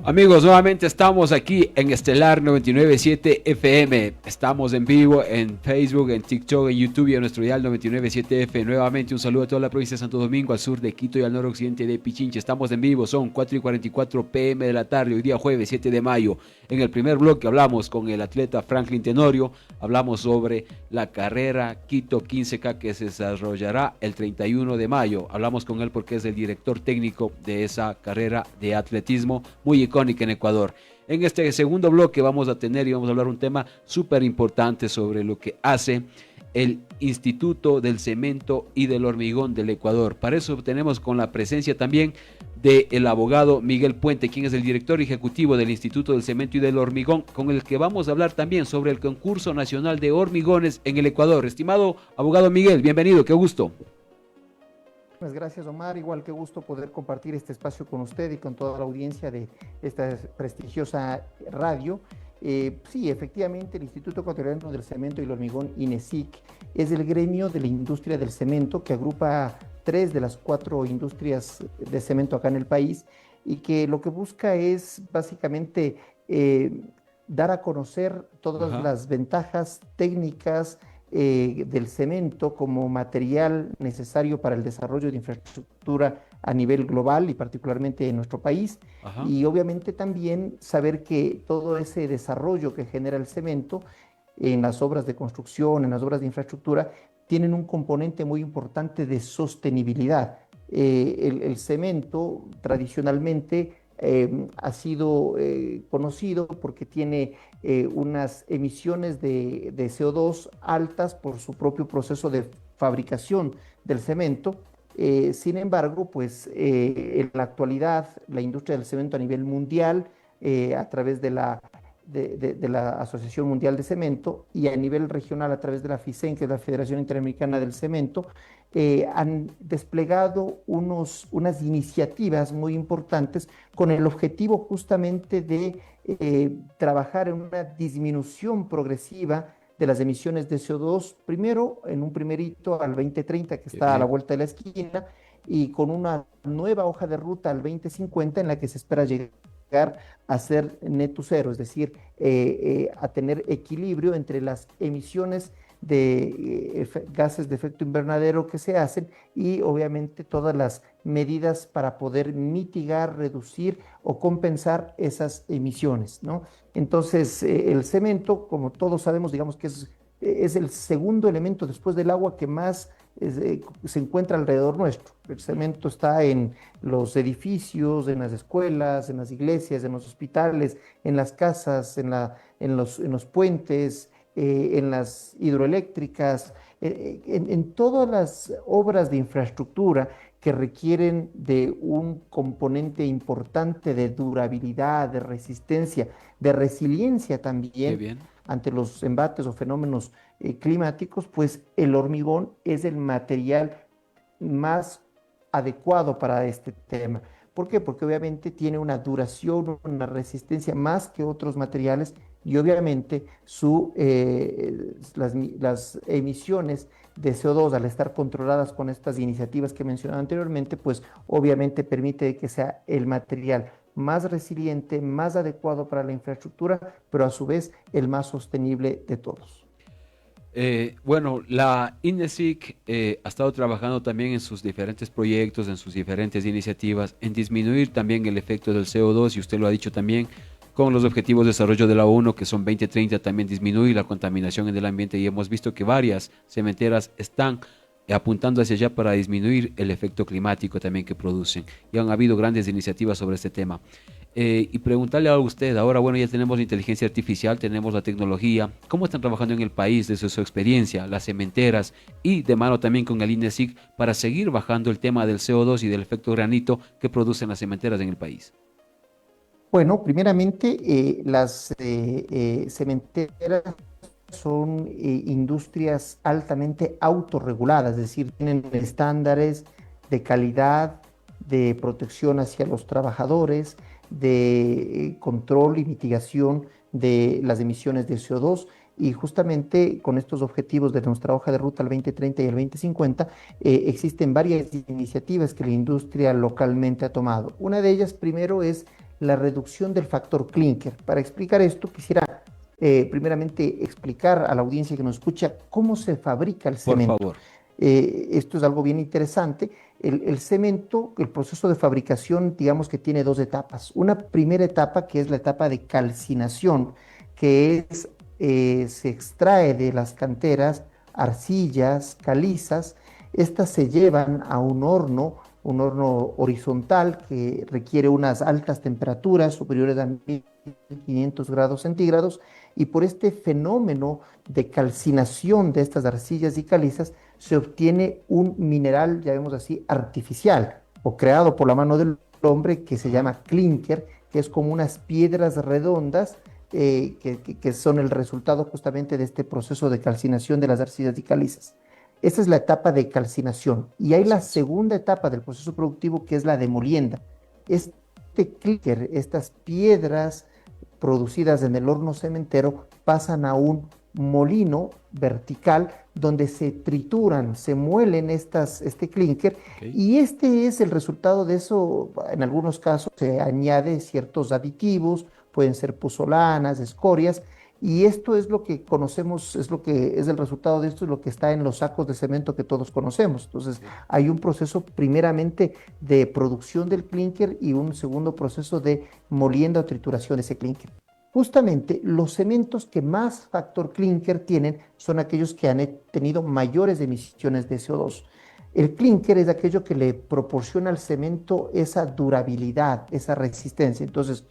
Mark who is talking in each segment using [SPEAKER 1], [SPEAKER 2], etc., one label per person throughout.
[SPEAKER 1] Amigos, nuevamente estamos aquí en Estelar 997 FM. Estamos en vivo en Facebook, en TikTok, en YouTube y en nuestro dial 997 F. Nuevamente un saludo a toda la provincia de Santo Domingo, al sur de Quito y al noroccidente de Pichincha. Estamos en vivo, son 4:44 p.m. de la tarde, hoy día jueves 7 de mayo. En el primer bloque hablamos con el atleta Franklin Tenorio, hablamos sobre la carrera Quito 15K que se desarrollará el 31 de mayo. Hablamos con él porque es el director técnico de esa carrera de atletismo muy icónica en Ecuador. En este segundo bloque vamos a tener y vamos a hablar un tema súper importante sobre lo que hace el Instituto del Cemento y del Hormigón del Ecuador. Para eso tenemos con la presencia también del abogado Miguel Puente, quien es el director ejecutivo del Instituto del Cemento y del Hormigón, con el que vamos a hablar también sobre el concurso nacional de hormigones en el Ecuador. Estimado abogado Miguel, bienvenido, qué gusto.
[SPEAKER 2] Pues gracias, Omar, igual que gusto poder compartir este espacio con usted y con toda la audiencia de esta prestigiosa radio. Sí, efectivamente, el Instituto Ecuatoriano del Cemento y el Hormigón, INECIC, es el gremio de la industria del cemento que agrupa 3 de las 4 industrias de cemento acá en el país y que lo que busca es básicamente dar a conocer todas las ventajas técnicas del cemento como material necesario para el desarrollo de infraestructura a nivel global y particularmente en nuestro país. Y obviamente también saber que todo ese desarrollo que genera el cemento en las obras de construcción, en las obras de infraestructura, tienen un componente muy importante de sostenibilidad. El cemento tradicionalmente ha sido conocido porque tiene unas emisiones de CO2 altas por su propio proceso de fabricación del cemento. Sin embargo, pues en la actualidad la industria del cemento a nivel mundial, a través de la Asociación Mundial de Cemento y a nivel regional a través de la FICEN, que es la Federación Interamericana del Cemento, han desplegado unas iniciativas muy importantes con el objetivo justamente de trabajar en una disminución progresiva de las emisiones de CO2, primero en un primer hito al 2030, que está a la vuelta de la esquina, y con una nueva hoja de ruta al 2050 en la que se espera llegar a ser neto cero, es decir, a tener equilibrio entre las emisiones de gases de efecto invernadero que se hacen y obviamente todas las medidas para poder mitigar, reducir o compensar esas emisiones, ¿no? Entonces, el cemento, como todos sabemos, digamos que es el segundo elemento después del agua que más se encuentra alrededor nuestro. El cemento está en los edificios, en las escuelas, en las iglesias, en los hospitales, en las casas, en los puentes, en las hidroeléctricas, en todas las obras de infraestructura que requieren de un componente importante de durabilidad, de resistencia, de resiliencia también ante los embates o fenómenos climáticos, pues el hormigón es el material más adecuado para este tema. ¿Por qué? Porque obviamente tiene una duración, una resistencia más que otros materiales y obviamente las emisiones de CO2 al estar controladas con estas iniciativas que mencionaba anteriormente, pues obviamente permite que sea el material más resiliente, más adecuado para la infraestructura, pero a su vez el más sostenible de todos.
[SPEAKER 1] Bueno, la INECIC ha estado trabajando también en sus diferentes proyectos, en sus diferentes iniciativas, en disminuir también el efecto del CO2, y usted lo ha dicho también, con los objetivos de desarrollo de la ONU, que son 2030, también disminuir la contaminación en el ambiente, y hemos visto que varias cementeras están apuntando hacia allá para disminuir el efecto climático también que producen, y han habido grandes iniciativas sobre este tema. Y preguntarle a usted, ahora bueno, ya tenemos la inteligencia artificial, tenemos la tecnología, ¿cómo están trabajando en el país desde su experiencia, las cementeras y de mano también con el INECIC para seguir bajando el tema del CO2 y del efecto granito que producen las cementeras en el país?
[SPEAKER 2] Bueno, primeramente, las cementeras son industrias altamente autorreguladas, es decir, tienen estándares de calidad, de protección hacia los trabajadores, de control y mitigación de las emisiones de CO2. Y justamente con estos objetivos de nuestra hoja de ruta al 2030 y al 2050, existen varias iniciativas que la industria localmente ha tomado. Una de ellas, primero, es la reducción del factor clínker. Para explicar esto, quisiera primeramente explicar a la audiencia que nos escucha cómo se fabrica el
[SPEAKER 1] Por
[SPEAKER 2] cemento.
[SPEAKER 1] favor.
[SPEAKER 2] Esto es algo bien interesante. El cemento, el proceso de fabricación, digamos que tiene dos etapas. Una primera etapa que es la etapa de calcinación, que es, se extrae de las canteras arcillas, calizas. Estas se llevan a un horno horizontal que requiere unas altas temperaturas superiores a 1500 grados centígrados, y por este fenómeno de calcinación de estas arcillas y calizas se obtiene un mineral, llamémoslo así, artificial o creado por la mano del hombre, que se llama clínker, que es como unas piedras redondas que son el resultado justamente de este proceso de calcinación de las arcillas y calizas. Esa es la etapa de calcinación. Y hay la segunda etapa del proceso productivo, que es la de molienda. Este clínker, estas piedras producidas en el horno cementero, pasan a un molino vertical donde se trituran, se muelen este clínker, y este es el resultado de eso. En algunos casos se añade ciertos aditivos, pueden ser puzolanas, escorias, y esto es lo que conocemos, es lo que es el resultado de esto, es lo que está en los sacos de cemento que todos conocemos. Entonces, hay un proceso primeramente de producción del clínker y un segundo proceso de molienda o trituración de ese clínker. Justamente los cementos que más factor clínker tienen son aquellos que han tenido mayores emisiones de CO2. El clínker es aquello que le proporciona al cemento esa durabilidad, esa resistencia. Entonces,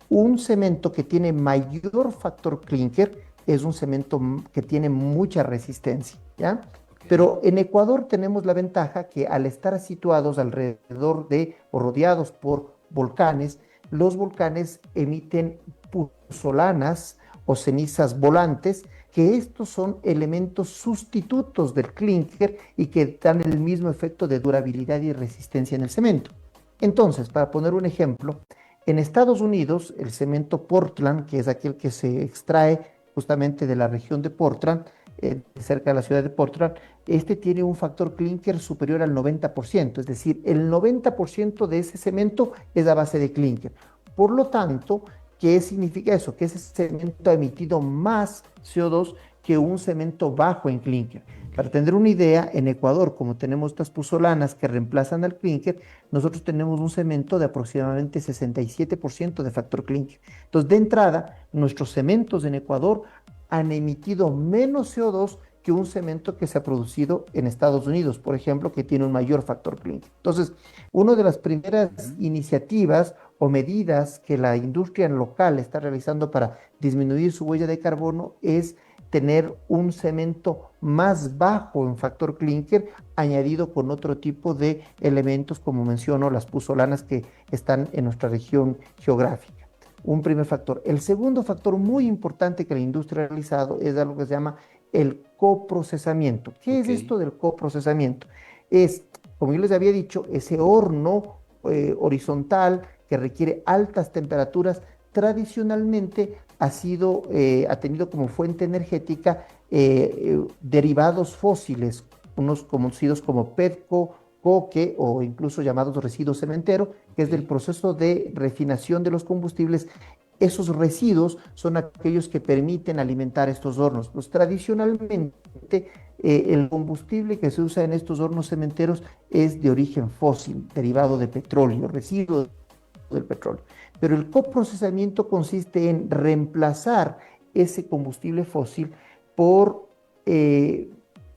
[SPEAKER 2] un cemento que tiene mayor factor clínker es un cemento que tiene mucha resistencia, ¿ya? Pero en Ecuador tenemos la ventaja que, al estar situados alrededor de o rodeados por volcanes, los volcanes emiten puzolanas o cenizas volantes, que estos son elementos sustitutos del clínker y que dan el mismo efecto de durabilidad y resistencia en el cemento. Entonces, para poner un ejemplo, en Estados Unidos, el cemento Portland, que es aquel que se extrae justamente de la región de Portland, cerca de la ciudad de Portland, este tiene un factor clínker superior al 90%, es decir, el 90% de ese cemento es a base de clínker. Por lo tanto, ¿qué significa eso? Que ese cemento ha emitido más CO2 que un cemento bajo en clínker. Para tener una idea, en Ecuador, como tenemos estas puzolanas que reemplazan al clínker, nosotros tenemos un cemento de aproximadamente 67% de factor clínker. Entonces, de entrada, nuestros cementos en Ecuador han emitido menos CO2 que un cemento que se ha producido en Estados Unidos, por ejemplo, que tiene un mayor factor clínker. Entonces, una de las primeras iniciativas o medidas que la industria local está realizando para disminuir su huella de carbono es tener un cemento más bajo en factor clínker, añadido con otro tipo de elementos, como menciono, las puzolanas que están en nuestra región geográfica. Un primer factor. El segundo factor muy importante que la industria ha realizado es algo que se llama el coprocesamiento. ¿Qué es esto del coprocesamiento? Es, como yo les había dicho, ese horno horizontal que requiere altas temperaturas. Tradicionalmente ha tenido como fuente energética derivados fósiles, unos conocidos como petco, coque o incluso llamados residuos cementeros, que es del proceso de refinación de los combustibles. Esos residuos son aquellos que permiten alimentar estos hornos. Pues tradicionalmente el combustible que se usa en estos hornos cementeros es de origen fósil, derivado de petróleo, residuos del petróleo. Pero el coprocesamiento consiste en reemplazar ese combustible fósil por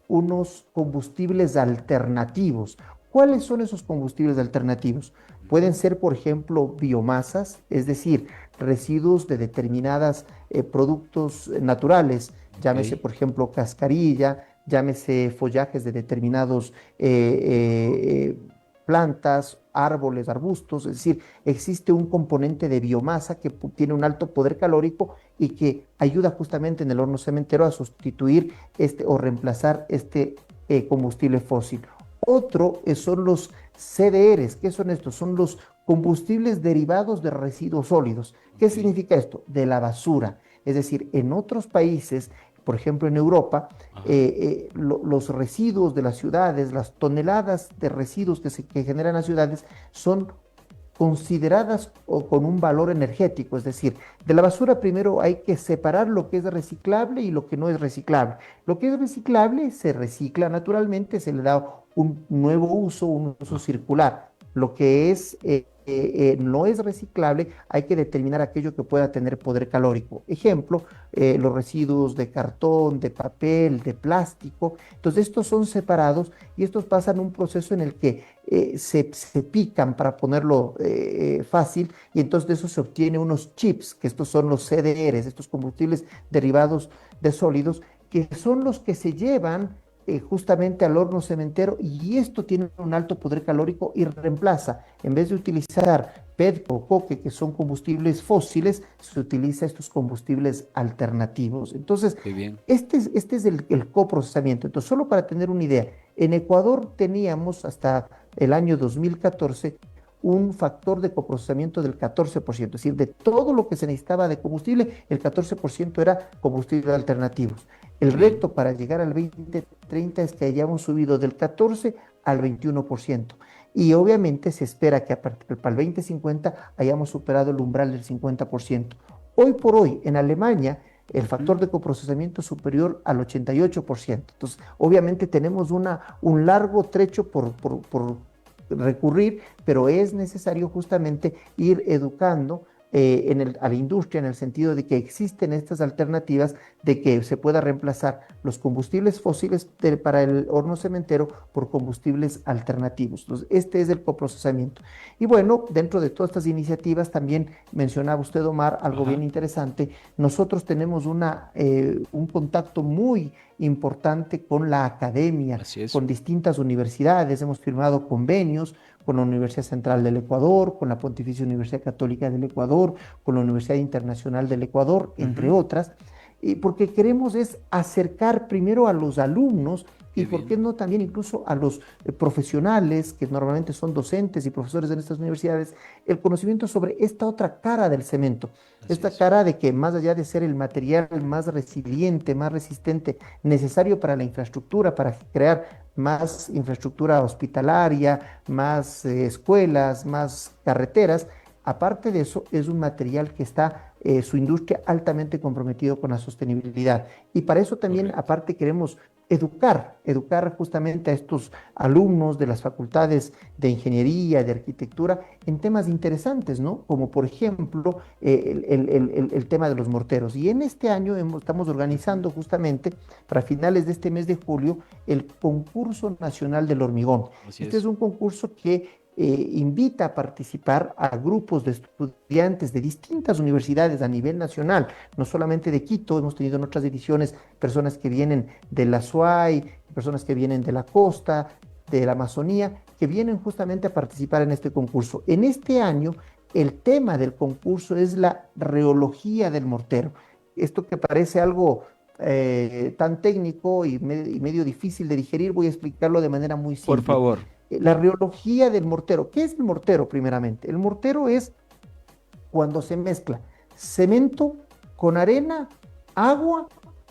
[SPEAKER 2] unos combustibles alternativos. ¿Cuáles son esos combustibles alternativos? Pueden ser, por ejemplo, biomasas, es decir, residuos de determinados productos naturales, llámese, por ejemplo, cascarilla, llámese follajes de determinados plantas, árboles, arbustos. Es decir, existe un componente de biomasa que tiene un alto poder calórico y que ayuda justamente en el horno cementero a sustituir o reemplazar este combustible fósil. Otro son los CDRs. ¿Qué son estos? Son los combustibles derivados de residuos sólidos. ¿Qué significa esto? De la basura. Es decir, en otros países, por ejemplo en Europa, los residuos de las ciudades, las toneladas de residuos que generan las ciudades, son consideradas o con un valor energético, es decir, de la basura primero hay que separar lo que es reciclable y lo que no es reciclable. Lo que es reciclable se recicla naturalmente, se le da un nuevo uso, un uso circular. Lo que es no es reciclable, hay que determinar aquello que pueda tener poder calórico. Ejemplo, los residuos de cartón, de papel, de plástico. Entonces estos son separados y estos pasan un proceso en el que se pican, para ponerlo fácil, y entonces de eso se obtiene unos chips, que estos son los CDRs, estos combustibles derivados de sólidos, que son los que se llevan justamente al horno cementero, y esto tiene un alto poder calórico y reemplaza, en vez de utilizar PET o coque, que son combustibles fósiles, se utiliza estos combustibles alternativos. Entonces,
[SPEAKER 1] Qué bien.
[SPEAKER 2] este es el coprocesamiento. Entonces, solo para tener una idea, en Ecuador teníamos hasta el año 2014 un factor de coprocesamiento del 14%, es decir, de todo lo que se necesitaba de combustible, el 14% era combustibles alternativos. El
[SPEAKER 1] Bien.
[SPEAKER 2] reto para llegar al 2030 es que hayamos subido del 14 al 21%. Y obviamente se espera que para el 2050 hayamos superado el umbral del 50%. Hoy por hoy, en Alemania, el factor de coprocesamiento es superior al 88%. Entonces, obviamente tenemos un largo trecho por recurrir, pero es necesario justamente ir educando a la industria, en el sentido de que existen estas alternativas, de que se pueda reemplazar los combustibles fósiles para el horno cementero por combustibles alternativos. Entonces, este es el coprocesamiento. Y bueno, dentro de todas estas iniciativas, también mencionaba usted, Omar, algo bien
[SPEAKER 1] Ajá.
[SPEAKER 2] interesante. Nosotros tenemos un contacto muy importante con la academia,
[SPEAKER 1] Así es.
[SPEAKER 2] con distintas universidades. Hemos firmado convenios con la Universidad Central del Ecuador, con la Pontificia Universidad Católica del Ecuador, con la Universidad Internacional del Ecuador, entre
[SPEAKER 1] Ujú.
[SPEAKER 2] otras, y porque queremos es acercar primero a los alumnos, y
[SPEAKER 1] Qué
[SPEAKER 2] por qué
[SPEAKER 1] bien.
[SPEAKER 2] no también incluso a los profesionales, que normalmente son docentes y profesores en estas universidades, el conocimiento sobre esta otra cara del cemento,
[SPEAKER 1] Así
[SPEAKER 2] esta
[SPEAKER 1] es.
[SPEAKER 2] cara de que, más allá de ser el material más resiliente, más resistente, necesario para la infraestructura, para crear más infraestructura hospitalaria, más escuelas, más carreteras. Aparte de eso, es un material que está su industria altamente comprometido con la sostenibilidad. Y para eso también,
[SPEAKER 1] Correcto.
[SPEAKER 2] aparte, queremos educar justamente a estos alumnos de las facultades de ingeniería, de arquitectura, en temas interesantes, ¿no? Como por ejemplo el tema de los morteros. Y en este año estamos
[SPEAKER 1] Ujú.
[SPEAKER 2] organizando justamente, para finales de este mes de julio, el Concurso Nacional del Hormigón.
[SPEAKER 1] Así
[SPEAKER 2] Este es
[SPEAKER 1] es.
[SPEAKER 2] un concurso que invita a participar a grupos de estudiantes de distintas universidades a nivel nacional, no solamente de Quito. Hemos tenido en otras ediciones personas que vienen de la SUAY, personas que vienen de la costa, de la Amazonía, que vienen justamente a participar en este concurso. En este año, el tema del concurso es la reología del mortero. Esto que parece algo tan técnico y medio difícil de digerir, voy a explicarlo de manera muy
[SPEAKER 1] Por
[SPEAKER 2] simple.
[SPEAKER 1] favor.
[SPEAKER 2] La reología del mortero. ¿Qué es el mortero primeramente? El mortero es cuando se mezcla cemento con arena, agua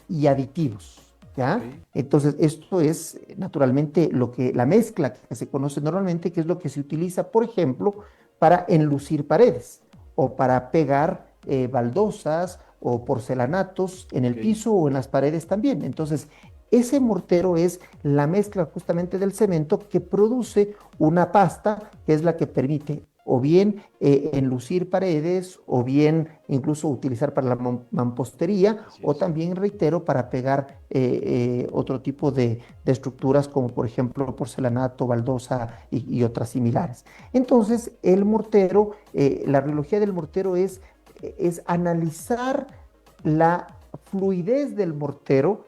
[SPEAKER 2] y aditivos,
[SPEAKER 1] Ok.
[SPEAKER 2] ¿ya? Entonces, esto es naturalmente la mezcla que se conoce normalmente, que es lo que se utiliza, por ejemplo, para enlucir paredes o para pegar baldosas o porcelanatos en el
[SPEAKER 1] Ok.
[SPEAKER 2] piso o en las paredes también. Entonces, ese mortero es la mezcla justamente del cemento que produce una pasta, que es la que permite o bien enlucir paredes, o bien incluso utilizar para la mampostería,
[SPEAKER 1] Así
[SPEAKER 2] o
[SPEAKER 1] es.
[SPEAKER 2] también, reitero, para pegar otro tipo de estructuras, como por ejemplo porcelanato, baldosa y otras similares. Entonces, el mortero, la reología del mortero es analizar la fluidez del mortero,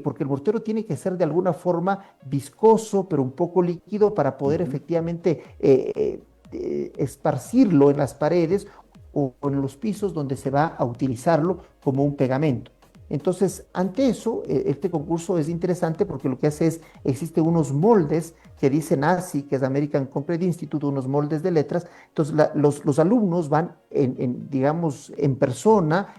[SPEAKER 2] porque el mortero tiene que ser de alguna forma viscoso, pero un poco líquido, para poder
[SPEAKER 1] Ujú.
[SPEAKER 2] efectivamente esparcirlo en las paredes o en los pisos donde se va a utilizarlo como un pegamento. Entonces, ante eso, este concurso es interesante porque lo que hace es, existen unos moldes que dicen ASI, que es American Concrete Institute, unos moldes de letras. Entonces, los alumnos van, digamos, en persona,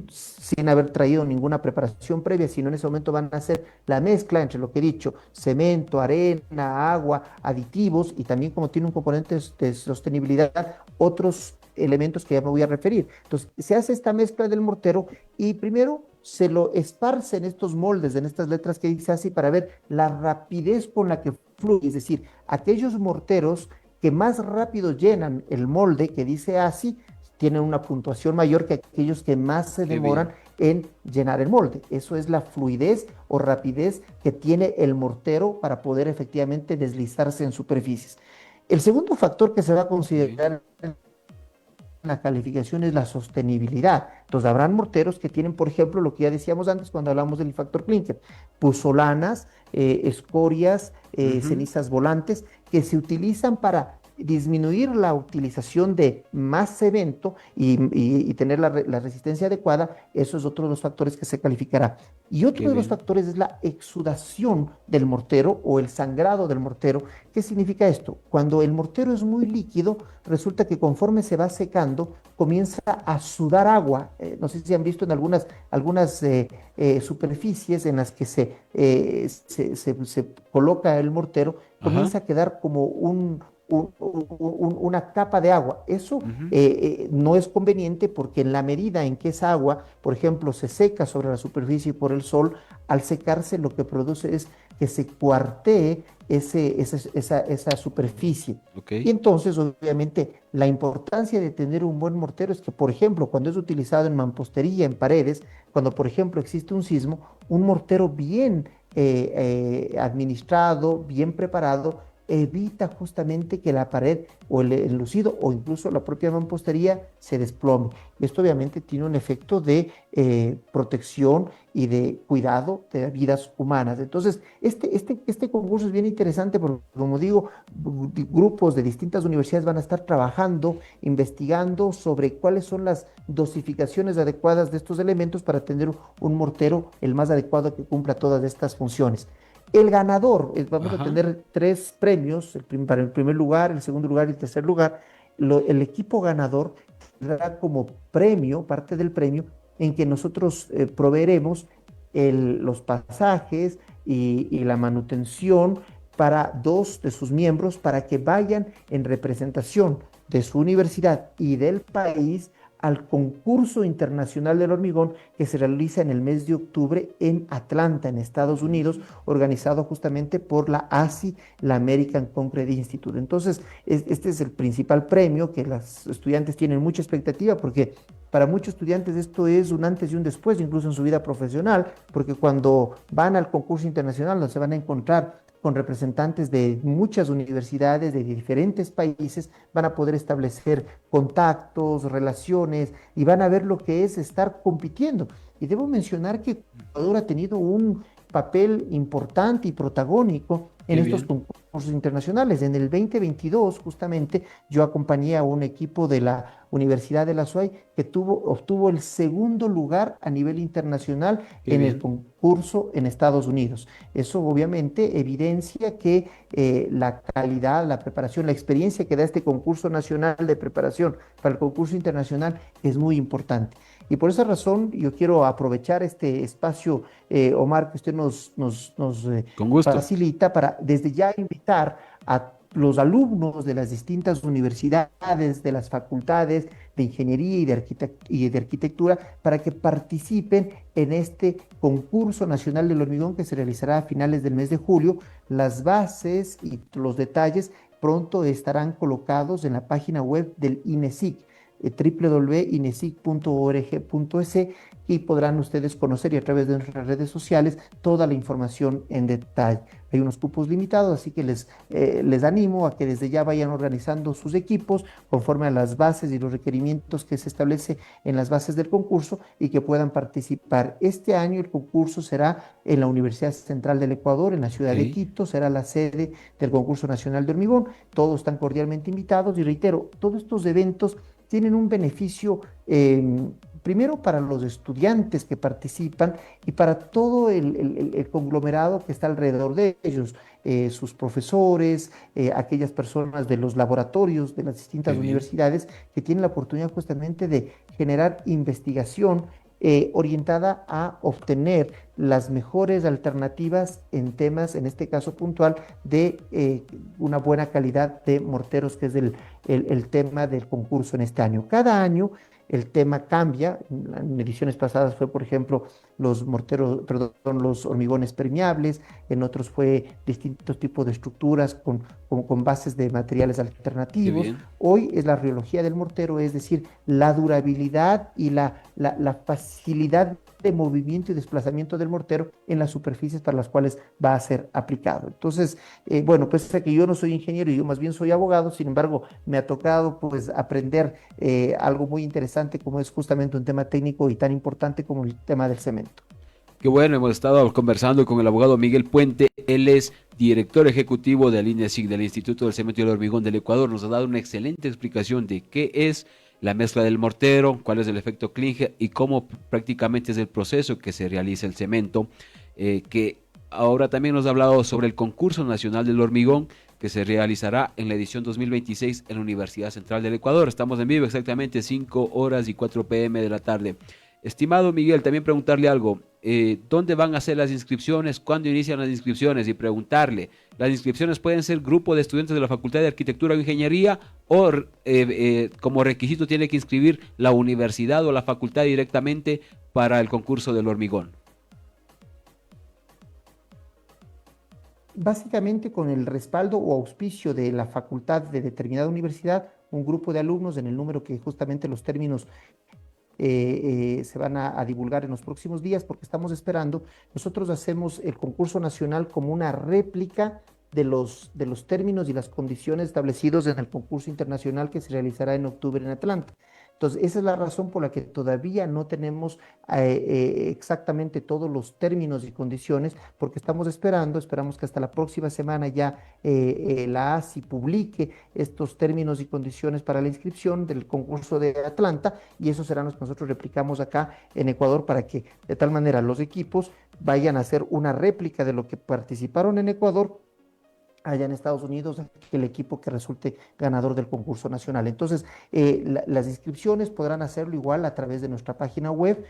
[SPEAKER 2] sin haber traído ninguna preparación previa, sino en ese momento van a hacer la mezcla entre lo que he dicho, cemento, arena, agua, aditivos, y también como tiene un componente de sostenibilidad, otros elementos que ya me voy a referir. Entonces, se hace esta mezcla del mortero y primero se lo esparce en estos moldes, en estas letras que dice así, para ver la rapidez con la que fluye, es decir, aquellos morteros que más rápido llenan el molde que dice así, tienen una puntuación mayor que aquellos que más se demoran en llenar el molde. Eso es la fluidez o rapidez que tiene el mortero para poder efectivamente deslizarse en superficies. El segundo factor que se va a considerar en la calificación es la sostenibilidad. Entonces, habrán morteros que tienen, por ejemplo, lo que ya decíamos antes cuando hablamos del factor clinker, puzolanas, escorias, cenizas volantes, que se utilizan para disminuir la utilización de más cemento y tener la resistencia adecuada. Eso es otro de los factores que se calificará. Y otro de los factores es la exudación del mortero o el sangrado del mortero. ¿Qué significa esto? Cuando el mortero es muy líquido, resulta que conforme se va secando, comienza a sudar agua. No sé si han visto en algunas superficies en las que se coloca el mortero, comienza a quedar como una capa de agua. Eso no es conveniente porque en la medida en que esa agua, por ejemplo, se seca sobre la superficie por el sol, al secarse lo que produce es que se cuartee esa superficie. Y entonces, obviamente, la importancia de tener un buen mortero es que, por ejemplo, cuando es utilizado en mampostería, en paredes, cuando, por ejemplo, existe un sismo, un mortero bien administrado, bien preparado, evita justamente que la pared o el enlucido o incluso la propia mampostería se desplome. Esto obviamente tiene un efecto de protección y de cuidado de vidas humanas. Entonces, este concurso es bien interesante porque, como digo, grupos de distintas universidades van a estar trabajando, investigando sobre cuáles son las dosificaciones adecuadas de estos elementos para tener un mortero el más adecuado que cumpla todas estas funciones. El ganador, vamos a tener 3 premios, para el primer lugar, el segundo lugar y el tercer lugar. El equipo ganador tendrá como premio, parte del premio, en que nosotros proveeremos los pasajes y la manutención para 2 de sus miembros para que vayan en representación de su universidad y del país al concurso internacional del hormigón que se realiza en el mes de octubre en Atlanta, en Estados Unidos, organizado justamente por la ASI, la American Concrete Institute. Entonces, este es el principal premio que los estudiantes tienen mucha expectativa porque para muchos estudiantes esto es un antes y un después, incluso en su vida profesional, porque cuando van al concurso internacional donde se van a encontrar con representantes de muchas universidades de diferentes países, van a poder establecer contactos, relaciones y van a ver lo que es estar compitiendo. Y debo mencionar que Ecuador ha tenido un papel importante y protagónico en estos concursos internacionales. En el 2022, justamente, yo acompañé a un equipo de la Universidad de la SUAY que obtuvo el segundo lugar a nivel internacional en el concurso en Estados Unidos. Eso obviamente evidencia que la calidad, la preparación, la experiencia que da este concurso nacional de preparación para el concurso internacional es muy importante. Y por esa razón yo quiero aprovechar este espacio, Omar, que usted nos facilita para desde ya invitar a los alumnos de las distintas universidades, de las facultades de ingeniería y de arquitectura, para que participen en este concurso nacional del hormigón que se realizará a finales del mes de julio. Las bases y los detalles pronto estarán colocados en la página web del INESIC, www.inesic.org.es, y podrán ustedes conocer y a través de nuestras redes sociales toda la información en detalle. Hay unos cupos limitados, así que les animo a que desde ya vayan organizando sus equipos conforme a las bases y los requerimientos que se establece en las bases del concurso y que puedan participar. Este año el concurso será en la Universidad Central del Ecuador, en la ciudad de Quito, será la sede del concurso nacional de hormigón. Todos están cordialmente invitados y reitero, todos estos eventos tienen un beneficio primero para los estudiantes que participan y para todo el conglomerado que está alrededor de ellos, sus profesores, aquellas personas de los laboratorios de las
[SPEAKER 1] Qué
[SPEAKER 2] distintas
[SPEAKER 1] bien.
[SPEAKER 2] universidades que tienen la oportunidad justamente de generar investigación orientada a obtener las mejores alternativas en temas, en este caso puntual, de una buena calidad de morteros, que es el tema del concurso en este año. Cada año el tema cambia. En ediciones pasadas fue, por ejemplo, los morteros, perdón, los hormigones permeables, en otros fue distintos tipos de estructuras con bases de materiales
[SPEAKER 1] Qué
[SPEAKER 2] alternativos.
[SPEAKER 1] bien.
[SPEAKER 2] Hoy es la riología del mortero, es decir, la durabilidad y la facilidad de movimiento y desplazamiento del mortero en las superficies para las cuales va a ser aplicado. Entonces, bueno, pues que yo no soy ingeniero, yo más bien soy abogado. Sin embargo, me ha tocado pues aprender algo muy interesante, como es justamente un tema técnico y tan importante como el tema del cemento.
[SPEAKER 1] Qué bueno, hemos estado conversando con el abogado Miguel Puente. Él es director ejecutivo del INESIC, del Instituto del Cemento y el Hormigón del Ecuador. Nos ha dado una excelente explicación de qué es la mezcla del mortero, cuál es el efecto Klinger y cómo prácticamente es el proceso que se realiza el cemento. Que ahora también nos ha hablado sobre el concurso nacional del hormigón que se realizará en la edición 2026 en la Universidad Central del Ecuador. Estamos en vivo exactamente 5 horas y 4 p.m. de la tarde. Estimado Miguel, también preguntarle algo. ¿Dónde van a ser las inscripciones? ¿Cuándo inician las inscripciones? Y preguntarle, ¿las inscripciones pueden ser grupo de estudiantes de la Facultad de Arquitectura o Ingeniería o como requisito tiene que inscribir la universidad o la facultad directamente para el concurso del hormigón?
[SPEAKER 2] Básicamente con el respaldo o auspicio de la facultad de determinada universidad, un grupo de alumnos en el número que justamente los términos se van a divulgar en los próximos días, porque estamos esperando. Nosotros hacemos el concurso nacional como una réplica de los términos y las condiciones establecidos en el concurso internacional que se realizará en octubre en Atlanta. Entonces, esa es la razón por la que todavía no tenemos exactamente todos los términos y condiciones, porque esperamos que hasta la próxima semana ya la ASI publique estos términos y condiciones para la inscripción del concurso de Atlanta, y esos serán los que nosotros replicamos acá en Ecuador, para que de tal manera los equipos vayan a hacer una réplica de lo que participaron en Ecuador allá en Estados Unidos, el equipo que resulte ganador del concurso nacional. Entonces, las inscripciones podrán hacerlo igual a través de nuestra página web,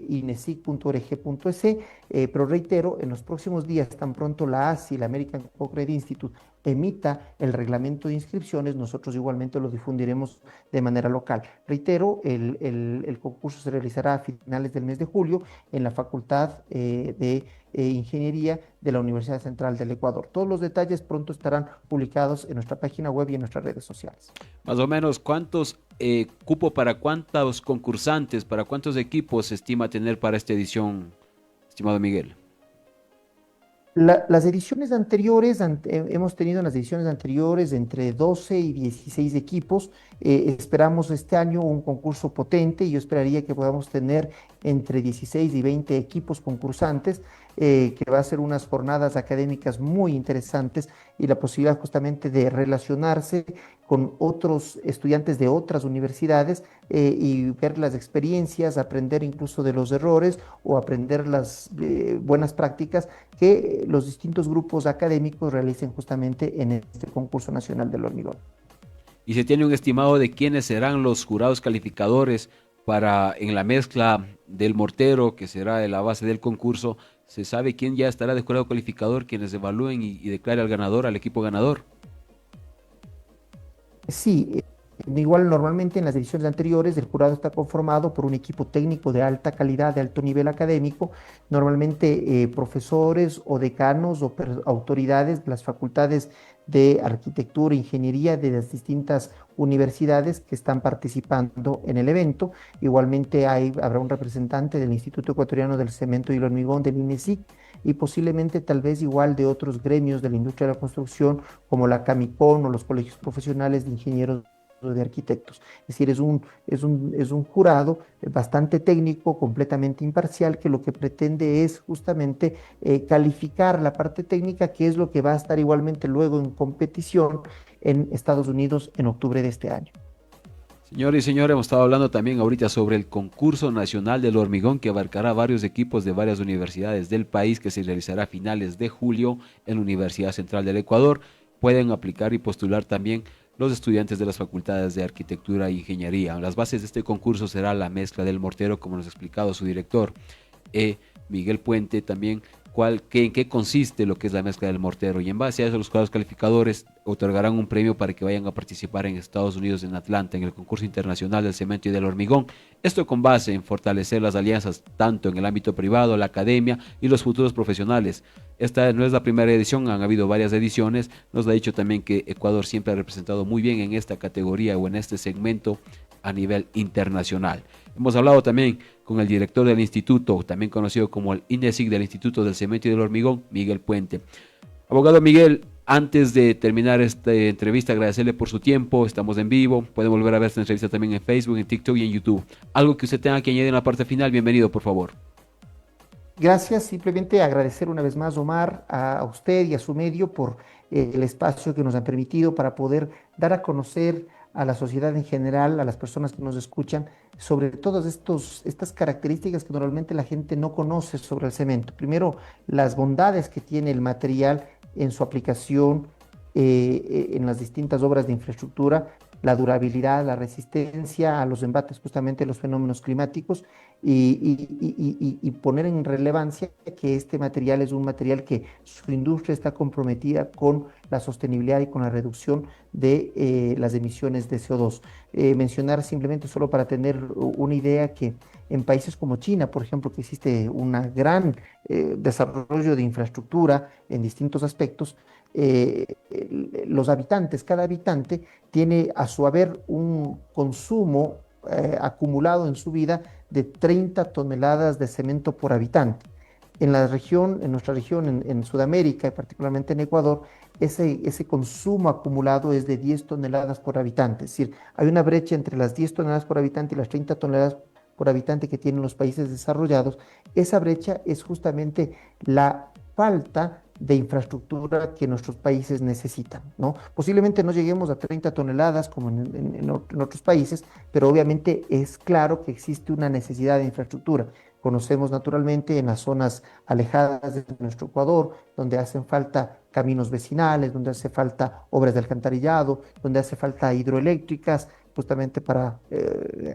[SPEAKER 2] inesic.org.es, pero reitero, en los próximos días, tan pronto la ASI, la American Concrete Institute, emita el reglamento de inscripciones, nosotros igualmente lo difundiremos de manera local. Reitero, el concurso se realizará a finales del mes de julio en la Facultad de Ingeniería de la Universidad Central del Ecuador. Todos los detalles pronto estarán publicados en nuestra página web y en nuestras redes sociales.
[SPEAKER 1] Más o menos, ¿cuántos cupo para cuántos concursantes, para cuántos equipos se estima tener para esta edición, estimado Miguel?
[SPEAKER 2] Las ediciones anteriores, hemos tenido en las ediciones anteriores entre 12 y 16 equipos. Esperamos este año un concurso potente, y yo esperaría que podamos tener entre 16 y 20 equipos concursantes, que va a ser unas jornadas académicas muy interesantes, y la posibilidad justamente de relacionarse con otros estudiantes de otras universidades, y ver las experiencias, aprender incluso de los errores o aprender las buenas prácticas que los distintos grupos académicos realicen justamente en este concurso nacional del hormigón.
[SPEAKER 1] ¿Y se tiene un estimado de quiénes serán los jurados calificadores para en la mezcla del mortero, que será de la base del concurso? ¿Se sabe quién ya estará de jurado calificador, quienes evalúen y declare al ganador, al equipo ganador?
[SPEAKER 2] Sí, igual normalmente en las ediciones anteriores el jurado está conformado por un equipo técnico de alta calidad, de alto nivel académico, normalmente profesores o decanos o autoridades de las facultades de arquitectura e ingeniería de las distintas universidades que están participando en el evento. Igualmente habrá un representante del Instituto Ecuatoriano del Cemento y el Hormigón, del INESIC, y posiblemente tal vez igual de otros gremios de la industria de la construcción, como la Camicon o los colegios profesionales de ingenieros de arquitectos. Es decir, es un jurado bastante técnico, completamente imparcial, que lo que pretende es justamente calificar la parte técnica, que es lo que va a estar igualmente luego en competición en Estados Unidos en octubre de este año.
[SPEAKER 1] Señores y señores, hemos estado hablando también ahorita sobre el concurso nacional del hormigón que abarcará varios equipos de varias universidades del país que se realizará a finales de julio en la Universidad Central del Ecuador. Pueden aplicar y postular también los estudiantes de las facultades de Arquitectura e Ingeniería. Las bases de este concurso será la mezcla del mortero, como nos ha explicado su director, Miguel Puente, también en qué consiste lo que es la mezcla del mortero, y en base a eso los cuadros calificadores otorgarán un premio para que vayan a participar en Estados Unidos, en Atlanta, en el concurso internacional del cemento y del hormigón. Esto con base en fortalecer las alianzas tanto en el ámbito privado, la academia y los futuros profesionales. Esta no es la primera edición, han habido varias ediciones. Nos ha dicho también que Ecuador siempre ha representado muy bien en esta categoría o en este segmento a nivel internacional. Hemos hablado también con el director del instituto, también conocido como el INESIC del Instituto del Cemento y del Hormigón, Miguel Puente. Abogado Miguel, antes de terminar esta entrevista, agradecerle por su tiempo. Estamos en vivo, pueden volver a ver esta entrevista también en Facebook, en TikTok y en YouTube. Algo que usted tenga que añadir en la parte final, bienvenido, por favor.
[SPEAKER 2] Gracias, simplemente agradecer una vez más, Omar, a usted y a su medio por el espacio que nos han permitido para poder dar a conocer a la sociedad en general, a las personas que nos escuchan, sobre todas estas características que normalmente la gente no conoce sobre el cemento. Primero, las bondades que tiene el material en su aplicación en las distintas obras de infraestructura, la durabilidad, la resistencia a los embates, justamente los fenómenos climáticos, y poner en relevancia que este material es un material que su industria está comprometida con la sostenibilidad y con la reducción de las emisiones de CO2. Mencionar simplemente solo para tener una idea que en países como China, por ejemplo, que existe un gran desarrollo de infraestructura en distintos aspectos, los habitantes, cada habitante tiene a su haber un consumo acumulado en su vida de 30 toneladas de cemento por habitante. En nuestra región, en Sudamérica, y particularmente en Ecuador, ese consumo acumulado es de 10 toneladas por habitante. Es decir, hay una brecha entre las 10 toneladas por habitante y las 30 toneladas por habitante que tienen los países desarrollados. Esa brecha es justamente la falta de infraestructura que nuestros países necesitan, ¿no? Posiblemente no lleguemos a 30 toneladas como en otros países, pero obviamente es claro que existe una necesidad de infraestructura. Conocemos naturalmente en las zonas alejadas de nuestro Ecuador, donde hacen falta caminos vecinales, donde hace falta obras de alcantarillado, donde hace falta hidroeléctricas, justamente para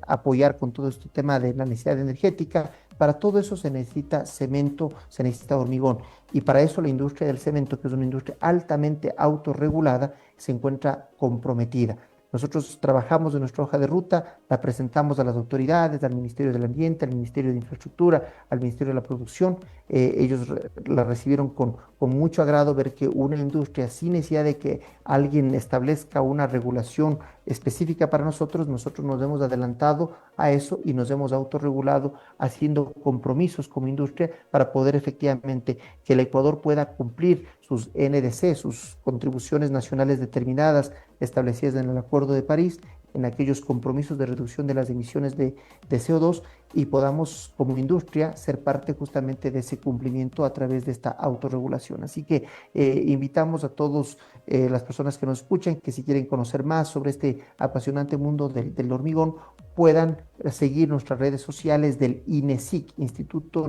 [SPEAKER 2] apoyar con todo este tema de la necesidad energética. Para todo eso se necesita cemento, se necesita hormigón. Y para eso la industria del cemento, que es una industria altamente autorregulada, se encuentra comprometida. Nosotros trabajamos en nuestra hoja de ruta, la presentamos a las autoridades, al Ministerio del Ambiente, al Ministerio de Infraestructura, al Ministerio de la Producción. Ellos la recibieron con mucho agrado, ver que una industria sin necesidad de que alguien establezca una regulación específica para nosotros nos hemos adelantado a eso y nos hemos autorregulado haciendo compromisos como industria para poder efectivamente que el Ecuador pueda cumplir sus NDC, sus contribuciones nacionales determinadas establecidas en el Acuerdo de París, en aquellos compromisos de reducción de las emisiones de CO2, y podamos como industria ser parte justamente de ese cumplimiento a través de esta autorregulación. Así que invitamos a todos las personas que nos escuchan que si quieren conocer más sobre este apasionante mundo del hormigón, puedan seguir nuestras redes sociales del INESIC, Instituto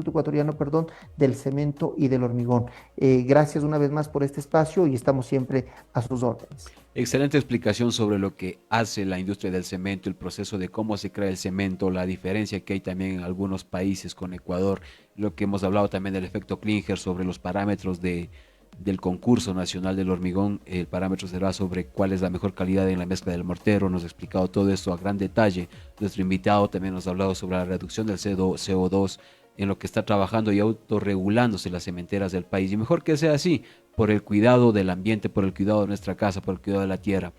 [SPEAKER 2] Ecuatoriano, perdón, del Cemento y del Hormigón. Gracias una vez más por este espacio y estamos siempre a sus órdenes.
[SPEAKER 1] Excelente explicación sobre lo que hace la industria del cemento, el proceso de cómo se crea el cemento, la diferencia que hay también en algunos países con Ecuador, lo que hemos hablado también del efecto Klinger sobre los parámetros del concurso nacional del hormigón. El parámetro será sobre cuál es la mejor calidad en la mezcla del mortero. Nos ha explicado todo esto a gran detalle. Nuestro invitado también nos ha hablado sobre la reducción del CO2 en lo que está trabajando y autorregulándose las cementeras del país. Y mejor que sea así, por el cuidado del ambiente, por el cuidado de nuestra casa, por el cuidado de la tierra.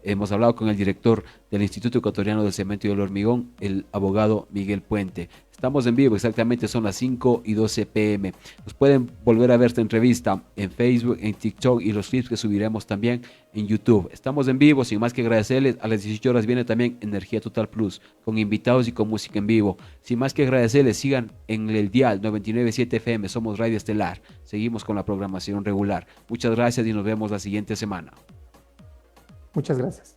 [SPEAKER 1] Hemos hablado con el director del Instituto Ecuatoriano del Cemento y del Hormigón, el abogado Miguel Puente. Estamos en vivo, exactamente son las 5:12 p.m. Nos pueden volver a ver esta entrevista en Facebook, en TikTok y los clips que subiremos también en YouTube. Estamos en vivo, sin más que agradecerles. A las 18 horas viene también Energía Total Plus, con invitados y con música en vivo. Sin más que agradecerles, sigan en el dial 99.7 FM, somos Radio Estelar. Seguimos con la programación regular. Muchas gracias y nos vemos la siguiente semana.
[SPEAKER 2] Muchas gracias.